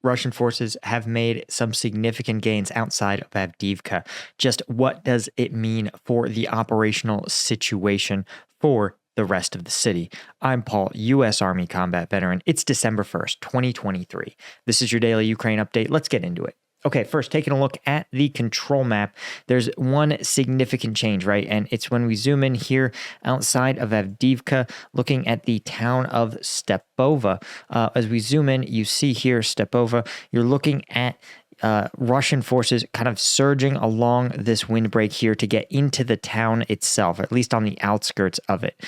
Russian forces have made some significant gains outside of Avdiivka. Just what does it mean for the operational situation for the rest of the city? I'm Paul, U.S. Army combat veteran. It's December 1st, 2023. This is your daily Ukraine update. Let's get into it. Okay, first, taking a look at the control map, there's one significant change, right? And it's when we zoom in here outside of Avdiivka, looking at the town of Stepova. As we zoom in, you see here Stepova, you're looking at Russian forces kind of surging along this windbreak here to get into the town itself, at least on the outskirts of it.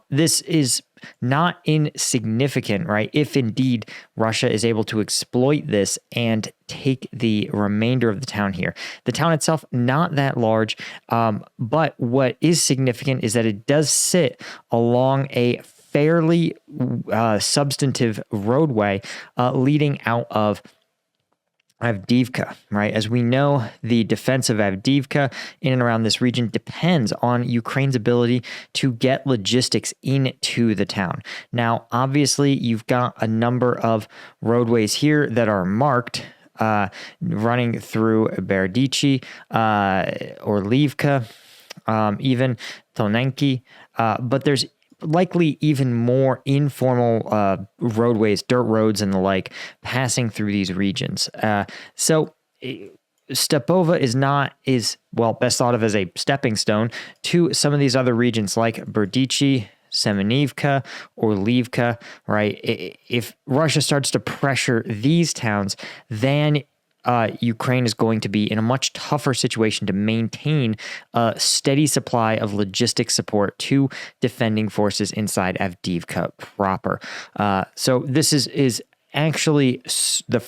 This is not insignificant, right? If indeed Russia is able to exploit this and take the remainder of the town here. The town itself, not that large, but what is significant is that it does sit along a fairly substantive roadway leading out of Avdiivka, right? As we know, the defense of Avdiivka in and around this region depends on Ukraine's ability to get logistics into the town. Now, obviously, you've got a number of roadways here that are marked running through Berdichi, Orlivka, even Tonenki, but there's likely even more informal roadways, dirt roads and the like, passing through these regions. So Stepova is best thought of as a stepping stone to some of these other regions like Berdichi, Semenivka, or Orlivka, right? If Russia starts to pressure these towns, then Ukraine is going to be in a much tougher situation to maintain a steady supply of logistic support to defending forces inside Avdiivka proper. So this is actually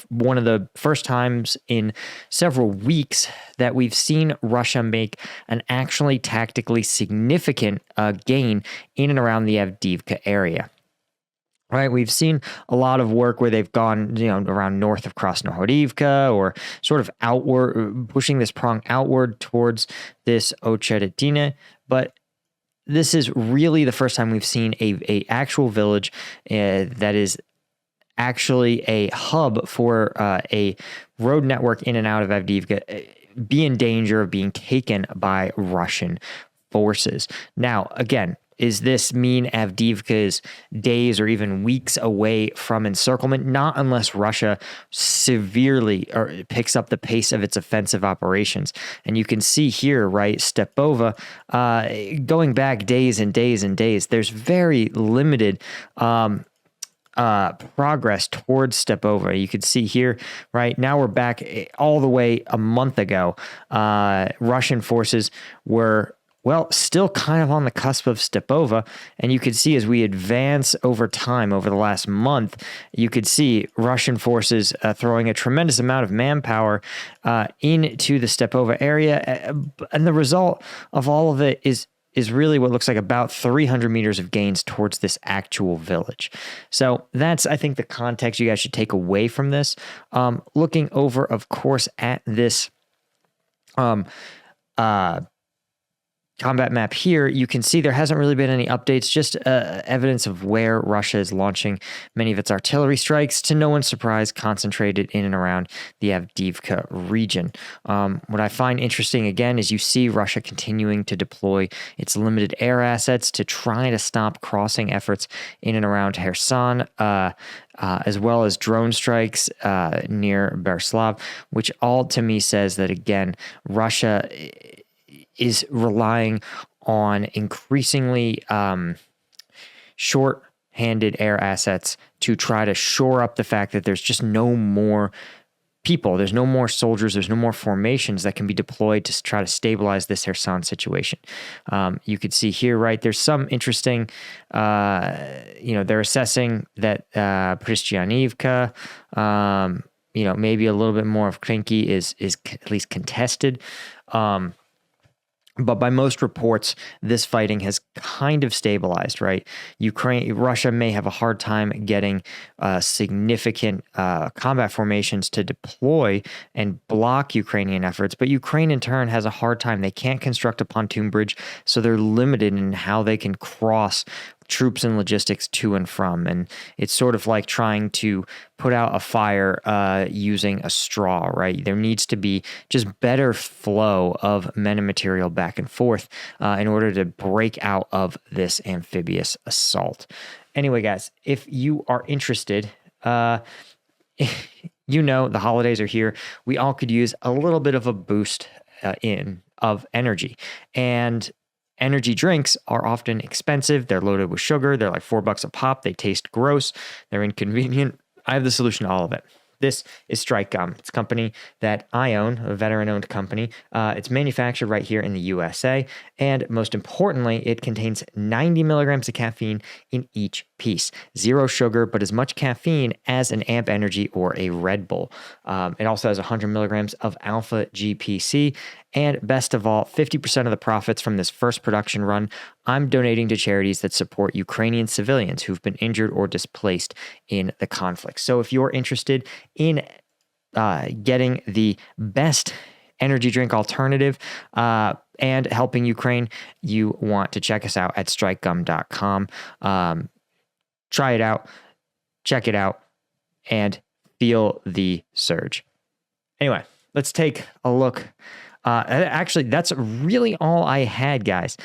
one of the first times in several weeks that we've seen Russia make an actually tactically significant gain in and around the Avdiivka area. Right, we've seen a lot of work where they've gone, around north of Krasnohorivka or sort of outward, pushing this prong outward towards this Ocheretine. But this is really the first time we've seen a actual village that is actually a hub for a road network in and out of Avdiivka be in danger of being taken by Russian forces. Now, again, does this mean Avdiivka is days or even weeks away from encirclement? Not unless Russia severely picks up the pace of its offensive operations. And you can see here, right, Stepova, going back days and days and days, there's very limited progress towards Stepova. You can see here, right, now we're back all the way a month ago. Russian forces were still kind of on the cusp of Stepova. And you could see as we advance over time, over the last month, you could see Russian forces throwing a tremendous amount of manpower into the Stepova area. And the result of all of it is really what looks like about 300 meters of gains towards this actual village. So that's, I think, the context you guys should take away from this. Looking over, of course, at this combat map here, you can see there hasn't really been any updates, just evidence of where Russia is launching many of its artillery strikes, to no one's surprise, concentrated in and around the Avdiivka region. What I find interesting, again, is you see Russia continuing to deploy its limited air assets to try to stop crossing efforts in and around Kherson, as well as drone strikes near Berslav, which all to me says that, again, Russia is relying on increasingly short-handed air assets to try to shore up the fact that there's just no more people, there's no more soldiers, there's no more formations that can be deployed to try to stabilize this Kherson situation. You could see here, right, there's some interesting, they're assessing that Pristyanivka, maybe a little bit more of Krinky is at least contested. But by most reports, this fighting has kind of stabilized, right? Russia may have a hard time getting significant combat formations to deploy and block Ukrainian efforts, but Ukraine in turn has a hard time. They can't construct a pontoon bridge, so they're limited in how they can cross troops and logistics to and from. And it's sort of like trying to put out a fire using a straw, right? There needs to be just better flow of men and material back and forth in order to break out of this amphibious assault. Anyway, guys, if you are interested, the holidays are here. We all could use a little bit of a boost of energy. And energy drinks are often expensive. They're loaded with sugar. They're like $4 a pop. They taste gross. They're inconvenient. I have the solution to all of it. This is Strike Gum. It's a company that I own, a veteran-owned company. It's manufactured right here in the USA. And most importantly, it contains 90 milligrams of caffeine in each piece. Zero sugar, but as much caffeine as an Amp Energy or a Red Bull. It also has 100 milligrams of alpha GPC. And best of all, 50% of the profits from this first production run, I'm donating to charities that support Ukrainian civilians who've been injured or displaced in the conflict. So if you're interested in getting the best energy drink alternative and helping Ukraine, you want to check us out at strikegum.com. Try it out, check it out, and feel the surge. Anyway, let's take a look. Actually, that's really all I had, guys.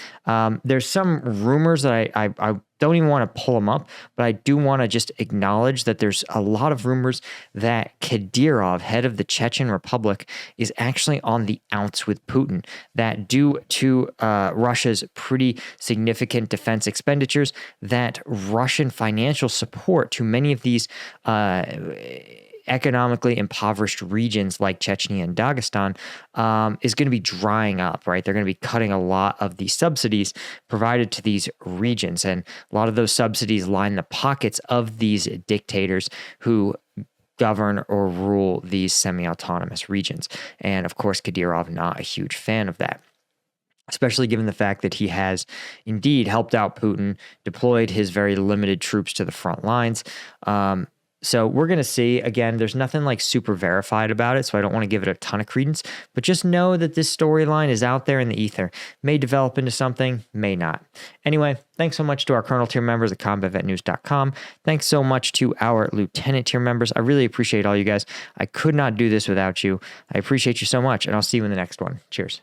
There's some rumors that I don't even want to pull them up, but I do want to just acknowledge that there's a lot of rumors that Kadyrov, head of the Chechen Republic, is actually on the outs with Putin, that due to Russia's pretty significant defense expenditures, that Russian financial support to many of these economically impoverished regions like Chechnya and Dagestan is going to be drying up, right? They're going to be cutting a lot of the subsidies provided to these regions. And a lot of those subsidies line the pockets of these dictators who govern or rule these semi-autonomous regions. And of course, Kadyrov, not a huge fan of that, especially given the fact that he has indeed helped out Putin, deployed his very limited troops to the front lines. So we're going to see. Again, there's nothing like super verified about it, so I don't want to give it a ton of credence, but just know that this storyline is out there in the ether. May develop into something, may not. Anyway, thanks so much to our Colonel tier members at combatvetnews.com. Thanks so much to our Lieutenant tier members. I really appreciate all you guys. I could not do this without you. I appreciate you so much, and I'll see you in the next one. Cheers.